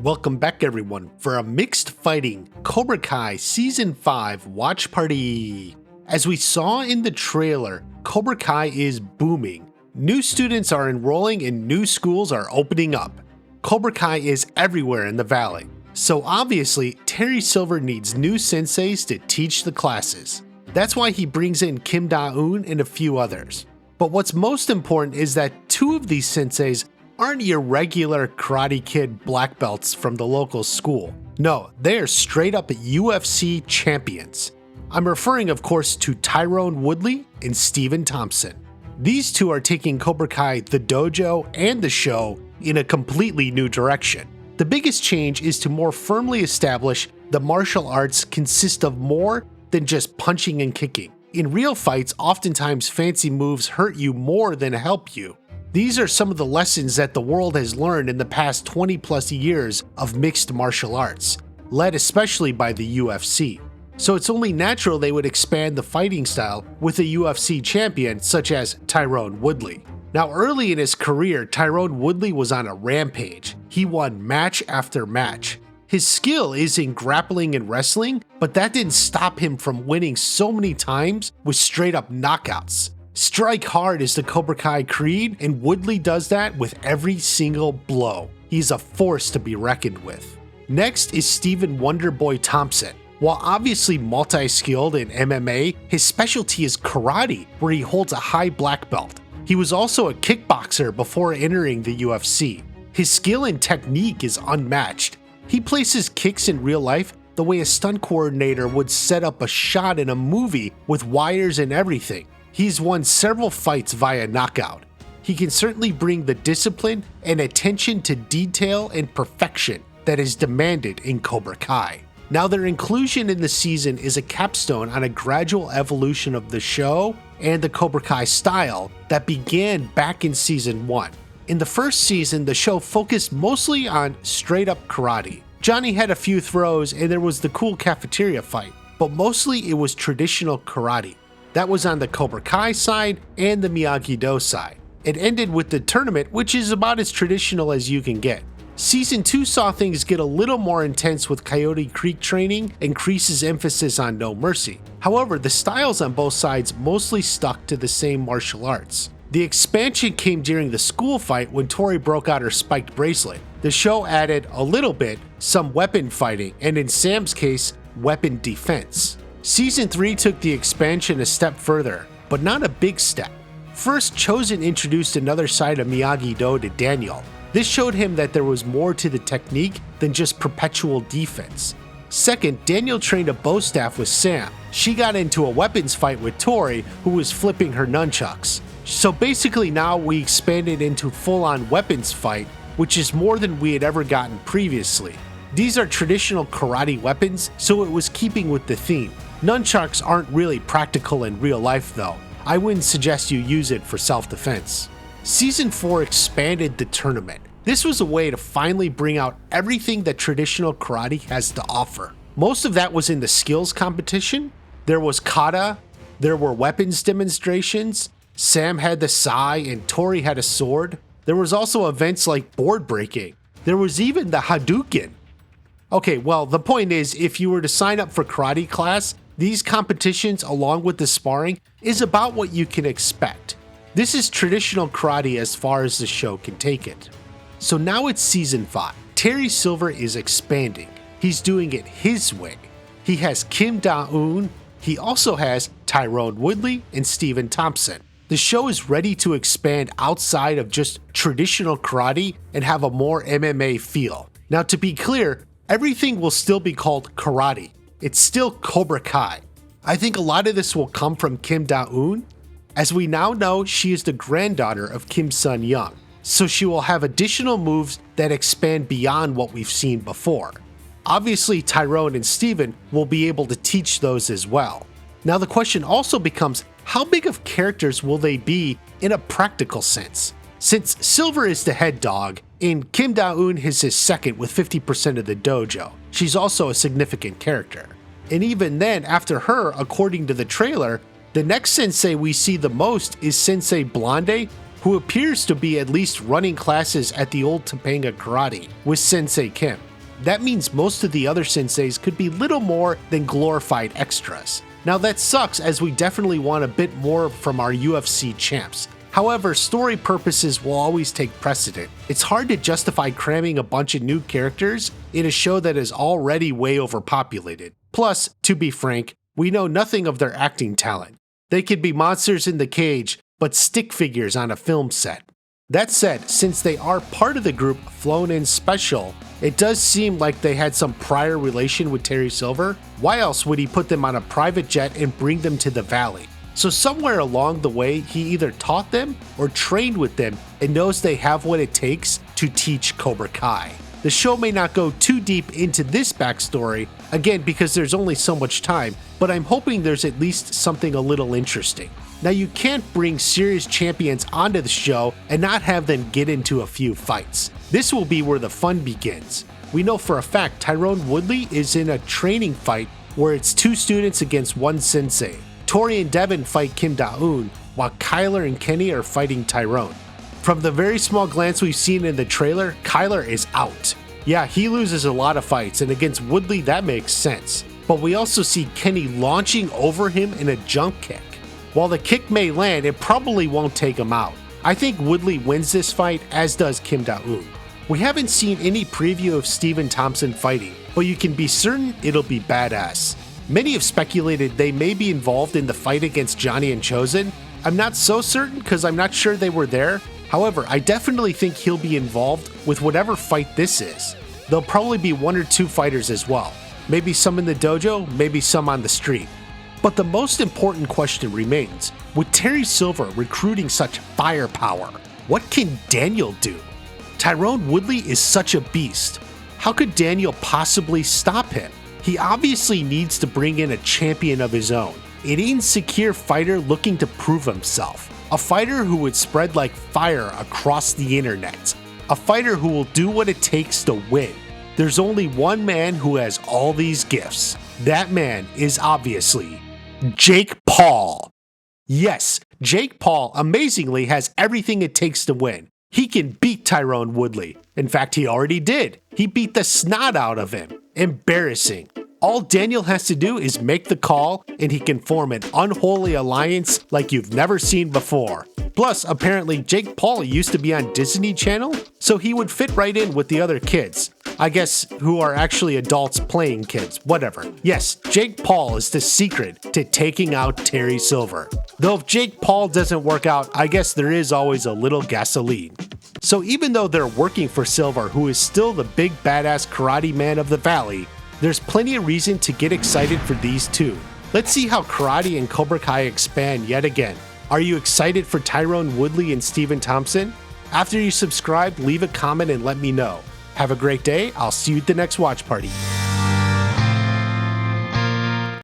Welcome back everyone for a mixed fighting Cobra Kai Season 5 watch party. As we saw in the trailer, Cobra Kai is booming. New students are enrolling and new schools are opening up. Cobra Kai is everywhere in the valley. So obviously, Terry Silver needs new senseis to teach the classes. That's why he brings in Kim Da-eun and a few others. But what's most important is that two of these senseis aren't your regular Karate Kid black belts from the local school. No, they are straight up UFC champions. I'm referring of course to Tyron Woodley and Thompson. These two are taking Cobra Kai, the dojo, and the show in a completely new direction. The biggest change is to more firmly establish the martial arts consist of more than just punching and kicking. In real fights, oftentimes fancy moves hurt you more than help you. These are some of the lessons that the world has learned in the past 20 plus years of mixed martial arts, led especially by the UFC. So it's only natural they would expand the fighting style with a UFC champion such as Tyron Woodley. Now early in his career, Tyron Woodley was on a rampage. He won match after match. His skill is in grappling and wrestling, but that didn't stop him from winning so many times with straight up knockouts. Strike hard is the Cobra Kai creed, and Woodley does that with every single blow. He's a force to be reckoned with. Next is Stephen Wonderboy Thompson. While obviously multi-skilled in MMA, his specialty is karate, where he holds a high black belt. He was also a kickboxer before entering the UFC. His skill and technique is unmatched. He places kicks in real life the way a stunt coordinator would set up a shot in a movie with wires and everything. He's won several fights via knockout. He can certainly bring the discipline and attention to detail and perfection that is demanded in Cobra Kai. Now their inclusion in the season is a capstone on a gradual evolution of the show and the Cobra Kai style that began back in Season 1. In the first season, the show focused mostly on straight up karate. Johnny had a few throws and there was the cool cafeteria fight, but mostly it was traditional karate. That was on the Cobra Kai side and the Miyagi-Do side. It ended with the tournament, which is about as traditional as you can get. Season 2 saw things get a little more intense with Coyote Creek training and Kreese's emphasis on no mercy. However, the styles on both sides mostly stuck to the same martial arts. The expansion came during the school fight when Tori broke out her spiked bracelet. The show added a little bit, some weapon fighting, and in Sam's case, weapon defense. Season 3 took the expansion a step further, but not a big step. First, Chosen introduced another side of Miyagi-Do to Daniel. This showed him that there was more to the technique than just perpetual defense. Second, Daniel trained a bow staff with Sam. She got into a weapons fight with Tori, who was flipping her nunchucks. So basically now we expanded into full-on weapons fight, which is more than we had ever gotten previously. These are traditional karate weapons, so it was keeping with the theme. Nunchucks aren't really practical in real life though. I wouldn't suggest you use it for self-defense. Season 4 expanded the tournament. This was a way to finally bring out everything that traditional karate has to offer. Most of that was in the skills competition. There was kata, there were weapons demonstrations, Sam had the sai and Tori had a sword. There was also events like board breaking. There was even the Hadouken. Okay, well, the point is, if you were to sign up for karate class, these competitions, along with the sparring, is about what you can expect. This is traditional karate as far as the show can take it. So now it's Season 5. Terry Silver is expanding. He's doing it his way. He has Kim Da-eun. He also has Tyron Woodley and Thompson. The show is ready to expand outside of just traditional karate and have a more MMA feel. Now, to be clear, everything will still be called karate. It's still Cobra Kai. I think a lot of this will come from Kim Da-eun. As we now know, she is the granddaughter of Kim Sun-young, so she will have additional moves that expand beyond what we've seen before. Obviously, Tyrone and Steven will be able to teach those as well. Now the question also becomes, how big of characters will they be in a practical sense? Since Silver is the head dog, and Kim Da-eun is his second with 50% of the dojo, she's also a significant character. And even then, after her, according to the trailer, the next sensei we see the most is Sensei Blonde, who appears to be at least running classes at the old Topanga Karate with Sensei Kim. that means most of the other senseis could be little more than glorified extras. Now that sucks, as we definitely want a bit more from our UFC champs. However, story purposes will always take precedent. It's hard to justify cramming a bunch of new characters in a show that is already way overpopulated. Plus, to be frank, we know nothing of their acting talent. They could be monsters in the cage, but stick figures on a film set. That said, since they are part of the group flown in special, it does seem like they had some prior relation with Terry Silver. Why else would he put them on a private jet and bring them to the valley? So somewhere along the way, he either taught them or trained with them and knows they have what it takes to teach Cobra Kai. The show may not go too deep into this backstory, again because there's only so much time, but I'm hoping there's at least something a little interesting. Now you can't bring serious champions onto the show and not have them get into a few fights. This will be where the fun begins. We know for a fact Tyron Woodley is in a training fight where it's 2 students against 1 sensei. Tori and Devin fight Kim Da-eun, while Kyler and Kenny are fighting Tyron. From the very small glance we've seen in the trailer, Kyler is out. Yeah, he loses a lot of fights, and against Woodley that makes sense. But we also see Kenny launching over him in a jump kick. While the kick may land, it probably won't take him out. I think Woodley wins this fight, as does Kim Da-eun. We haven't seen any preview of Steve and Thompson fighting, but you can be certain it'll be badass. Many have speculated they may be involved in the fight against Johnny and Chosen. I'm not so certain because I'm not sure they were there. However, I definitely think he'll be involved with whatever fight this is. There'll probably be 1 or 2 fighters as well. Maybe some in the dojo, maybe some on the street. But the most important question remains, with Terry Silver recruiting such firepower, what can Daniel do? Tyron Woodley is such a beast. How could Daniel possibly stop him? He obviously needs to bring in a champion of his own, an insecure fighter looking to prove himself, a fighter who would spread like fire across the internet, a fighter who will do what it takes to win. There's only one man who has all these gifts. That man is obviously Jake Paul. Yes, Jake Paul amazingly has everything it takes to win. He can beat Tyron Woodley. In fact, he already did. He beat the snot out of him. Embarrassing. All Daniel has to do is make the call, and he can form an unholy alliance like you've never seen before. Plus, apparently Jake Paul used to be on Disney Channel, so he would fit right in with the other kids. I guess who are actually adults playing kids, whatever. Yes, Jake Paul is the secret to taking out Terry Silver. Though if Jake Paul doesn't work out, I guess there is always a little gasoline. So even though they're working for Silver, who is still the big badass karate man of the valley, there's plenty of reason to get excited for these two. Let's see how karate and Cobra Kai expand yet again. Are you excited for Tyron Woodley and Stephen Thompson? After you subscribe, leave a comment and let me know. Have a great day. I'll see you at the next watch party.